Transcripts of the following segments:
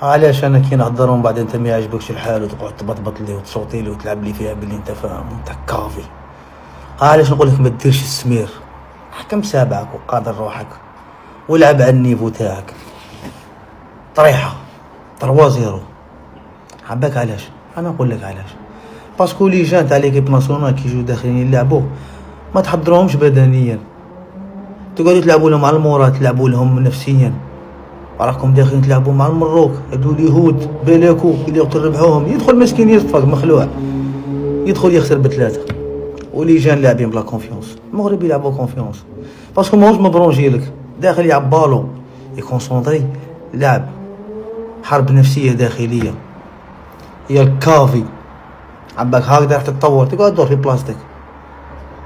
علاش انا كي نهضرهم بعد انت ما يعجبكش الحال وتقعد تبطبط لي وتصوتي لي وتلعب لي فيها باللي انت فاهم انت كافي. علاش نقول لك ما ديرش السمير، حكم سابعك وقادر روحك ولعب على النيفو تاعك. طريحه 3-0 حباك. علاش؟ انا نقول لك علاش، باسكو لي جان تاع ليكيب ناسيونال كي يجوا داخلين يلعبوا ما تحضروهمش بدنيا، تقعدوا تلعبوا لهم على المورا، تلعبوا لهم نفسيا. راكم داخلين تلعبوا مع المروك هادو اليهود بلاكو اللي تربحوهم، يدخل مسكين يصفق مخلوع، يدخل يخسر ب3. ولي جان لاعبين بلا كونفيونس. المغرب يلعبوا كونفيونس باسكو ماهوش مبرونجي لك، داخل يلعب بالو يكونسونطري، لعب حرب نفسيه داخليه. هي الكافي عباك هكذا راح تتطور، تقعد تدور في بلاصتك،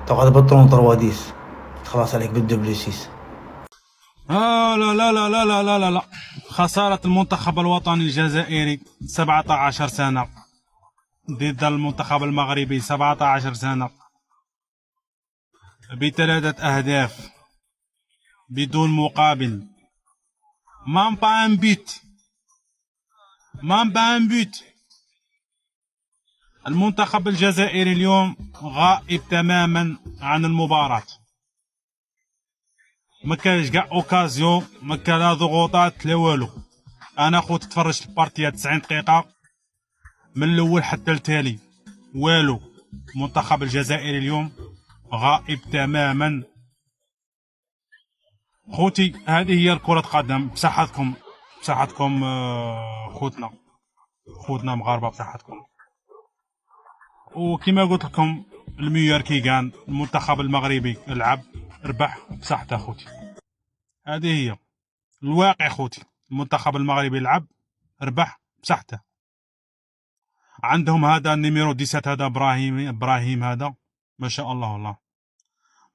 تقعد بطرون 3-10 تخلص عليك بالدبليسيس. لا لا لا لا لا لا لا، خسارة المنتخب الوطني الجزائري 17 سنة ضد المنتخب المغربي 17 سنة ب3 أهداف بدون مقابل. مام با ان بيت. المنتخب الجزائري اليوم غائب تماما عن المباراة، ما كانش كاع اوكازيون، ما كان لا ضغوطات لا والو. انا خوت تفرجت البارتيه 90 دقيقه من الاول حتى التالي والو. المنتخب الجزائري اليوم غائب تماما. خوتي هذه هي الكرة قدم. بصحتكم خوتنا مغاربه، بصحتكم. وكما قلت لكم الميور كي كان المنتخب المغربي لعب ربح بصحته خوتي. هذه هي الواقع خوتي. المنتخب المغربي لعب ربح بصحته. عندهم هذا النيميرو 17 هذا ابراهيم هذا ما شاء الله والله.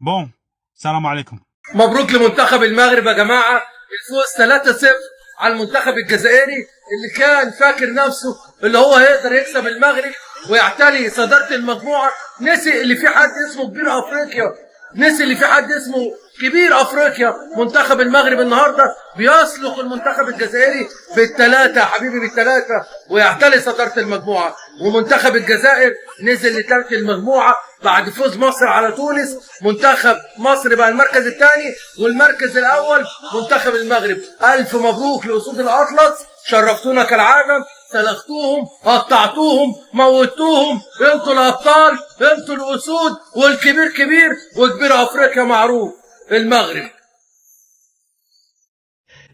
بون السلام عليكم. مبروك لمنتخب المغرب يا جماعه، الفوز 3-0 على المنتخب الجزائري اللي كان فاكر نفسه اللي هو هيقدر يكسب المغرب ويعتلي صداره المجموعه. نسي اللي في حد اسمه كبير افريقيا، نسي اللي في حد اسمه كبير افريقيا. منتخب المغرب النهارده بيسلق المنتخب الجزائري بالثلاثه يا حبيبي، بالثلاثه، ويعتلي صداره المجموعه. ومنتخب الجزائر نزل لترك المجموعه بعد فوز مصر على تونس. منتخب مصر بقى المركز الثاني، والمركز الاول منتخب المغرب. الف مبروك لاسود الاطلس، شرفتونا كالعاده، سلختوهم، قطعتوهم، موتوهم. انتوا الابطال، انتوا الاسود، والكبير كبير وكبير افريقيا معروف المغرب.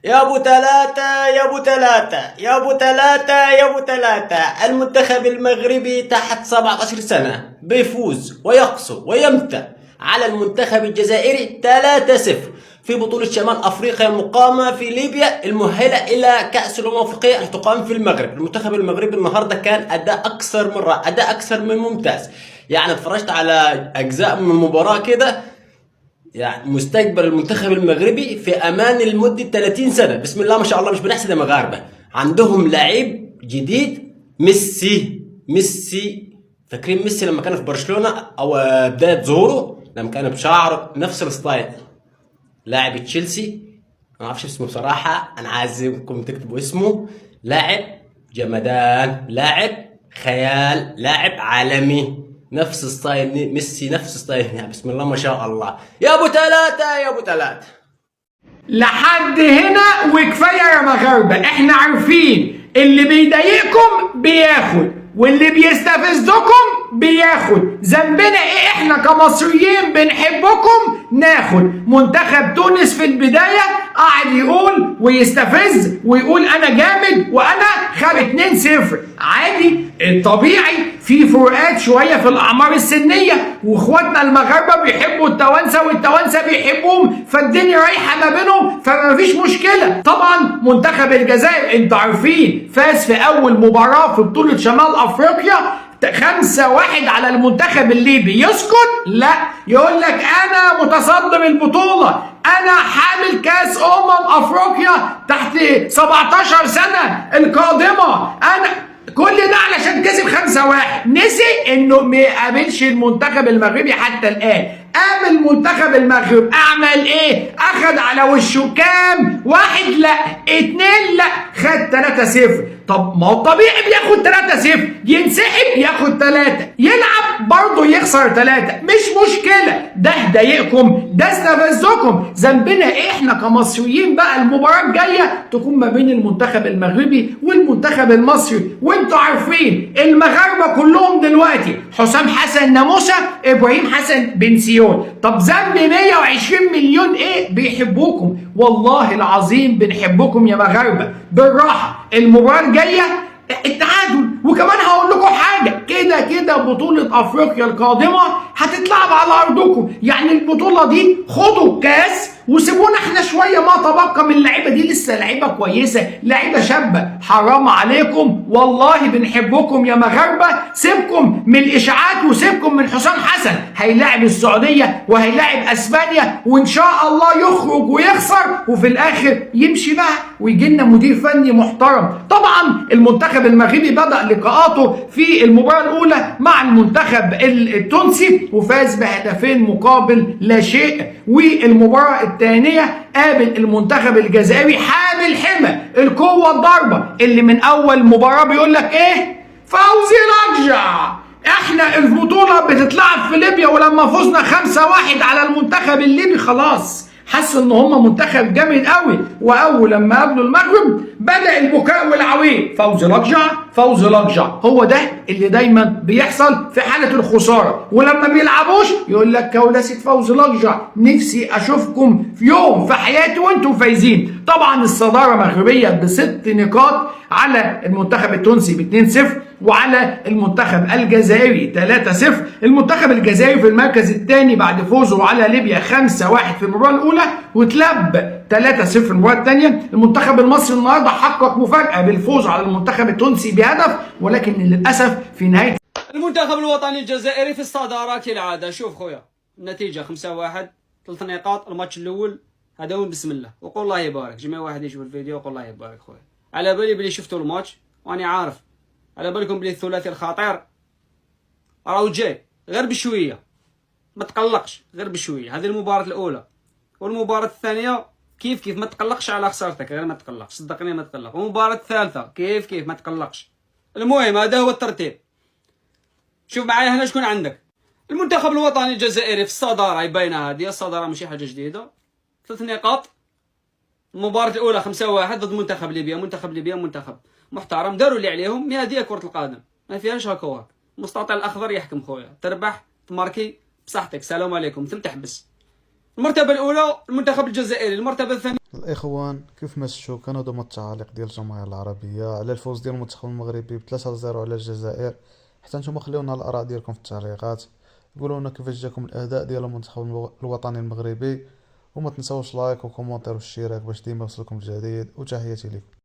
يا ابو ثلاثة يا ابو ثلاثة يا ابو ثلاثة يا ابو ثلاثة، المنتخب المغربي تحت 17 سنة بيفوز ويقصو ويمتع على المنتخب الجزائري 3-0 في بطولة شمال افريقيا المقامة في ليبيا، المؤهلة الى كأس الامم الافريقية اللي تقام في المغرب. المنتخب المغربي النهارده كان اداء اكثر من رائع، اداء اكثر من ممتاز. يعني اتفرجت على اجزاء من المباراة كده، يعني مستقبل المنتخب المغربي في امان لمده 30 سنه. بسم الله ما شاء الله، مش بنحسد المغاربه، عندهم لعيب جديد. ميسي فاكرين ميسي لما كان في برشلونه او بدايه ظهوره، لما كان بشعر نفس الستايل. لاعب تشيلسي ما اعرفش اسمه بصراحه، انا عايزكم تكتبوا اسمه. لاعب جمدان، لاعب خيال، لاعب عالمي، نفس ستايل ميسي، نفس ستايل. يعني بسم الله ما شاء الله. يا ابو ثلاثة يا ابو ثلاثة. لحد هنا وكفايه يا مغاربه. احنا عارفين اللي بيضايقكم بياخد واللي بيستفزكم بياخد. ذنبنا ايه؟ احنا كمصريين بنحبكم ناخد. منتخب تونس في البدايه قاعد يقول ويستفز ويقول انا جامد وانا خد 2-0 عادي. الطبيعي في فروقات شويه في الاعمار السنيه، واخواتنا المغاربه بيحبوا التوانسه والتوانسه بيحبوهم، فالدنيا رايحه ما بينهم، فما فيش مشكله. طبعا منتخب الجزائر انتوا عارفين فاز في اول مباراه في بطوله شمال افريقيا 5-1 على المنتخب الليبي. يسكت؟ لا، يقول لك انا متصدر البطوله، انا حامل كاس افريقيا تحت 17 سنه القادمه، انا كل ده علشان كسب 5-1. نسي انه ما يقابلش المنتخب المغربي حتى الان. قابل منتخب المغرب اعمل ايه؟ اخد على وشه كام؟ 1 لا 2 لا، خد 3-0. طب ما هو طبيعي بياخد 3-0، ينسحب ياخد 3، يلعب برضه يخسر 3، مش مشكله. ده ضايقكم، ده استفزكم، ذنبنا ايه احنا كمصريين بقى؟ المباراه الجايه تكون ما بين المنتخب المغربي والمنتخب المصري، وانتوا عارفين المغاربه كلهم دلوقتي حسام حسن ناموسه، ابراهيم حسن بنسيون. طب ذنب 120 مليون ايه؟ بيحبوكم والله العظيم، بنحبكم يا مغاربه. بالراحه، المباراه الجايه التعادل. وكمان هقول لكم حاجه، كده كده بطوله افريقيا القادمه هتتلعب على ارضكم، يعني البطوله دي خدوا الكاس وسيبونا احنا شويه، ما تبقى من اللعيبه دي لسه لعيبه كويسه، لعيبه شابه. حرام عليكم والله، بنحبكم يا مغاربه. سيبكم من الاشاعات وسيبكم من حسام حسن، هيلاعب السعوديه وهيلاعب اسبانيا، وان شاء الله يخرج ويخسر وفي الاخر يمشي بقى ويجي لنا مدير فني محترم. طبعا المنتخب المغربي بدا لقاءاته في المباراه الاولى مع المنتخب التونسي وفاز بهدفين مقابل لا شيء، والمباراه الثانيه قابل المنتخب الجزائري حامل حمى القوه الضاربه اللي من اول مباراه بيقول لك ايه؟ فوزي لقجع. احنا البطوله بتتلعب في ليبيا، ولما فزنا 5-1 على المنتخب الليبي خلاص حسوا ان هم منتخب جامد قوي، واول لما قابلوا المغرب بدا البكاء والعويل. فوزي لقجع، فوزي لقجع، هو ده اللي دايما بيحصل في حاله الخساره، ولما بيلعبوش يقول لك كولاسه فوزي لقجع. نفسي اشوفكم في يوم في حياتي وانتم فايزين. طبعا الصداره مغربيه ب6 نقاط على المنتخب التونسي ب2-0 وعلى المنتخب الجزائري 3-0. المنتخب الجزائري في المركز الثاني بعد فوزه على ليبيا 5-1 في المباراه الاولى واتلب 3-0 في المباراه الثانيه. المنتخب المصري النهارده حقق مفاجاه بالفوز على المنتخب التونسي بهدف، ولكن للاسف في نهايه المنتخب الوطني الجزائري في الصداره كالعاده. شوف خويا النتيجه 5-1، 3 نقاط الماتش الاول. هذا هو بسم الله، وقول الله يبارك. جميع واحد يشوف الفيديو وقول الله يبارك خويا. على بالي بلي شفتوا الماتش واني عارف، على بالكم بلي الثلاثي الخطير راهو جاي، غير بشويه، ما تقلقش، غير بشويه. هذه المباراه الاولى، والمباراه الثانيه كيف ما تقلقش على خسارتك، غير ما تقلقش، صدقني ما تقلق. والمباراه الثالثه كيف ما تقلقش. المهم هذا هو الترتيب. شوف معايا هنا شكون عندك. المنتخب الوطني الجزائري في الصداره، باينه هذه الصداره ماشي حاجه جديده، 3 نقاط. المباراة الأولى 5-1 ضد منتخب ليبيا، منتخب ليبيا منتخب محترم، داروا اللي عليهم. هذه كرة القدم ما فيهاش هكا وهاك. المستطيل الأخضر يحكم خويا، تربح تماركي بصحتك، سلام عليكم، ثم تحبس. المرتبة الأولى المنتخب الجزائري، المرتبة الثانية. الإخوان كيف ما شفتوا كانوا دوما التعاليق ديال الجماهير العربية على الفوز ديال المنتخب المغربي ب3-0 على الجزائر. حتى نتوما خليونا الآراء ديالكم في التعليقات، قولوا لنا كيفاش جاكم الأداء ديال المنتخب الوطني المغربي، وما تنساوش لايك وكومونتير واشتراك باش ديما يوصلكم الجديد، وتحياتي لكم.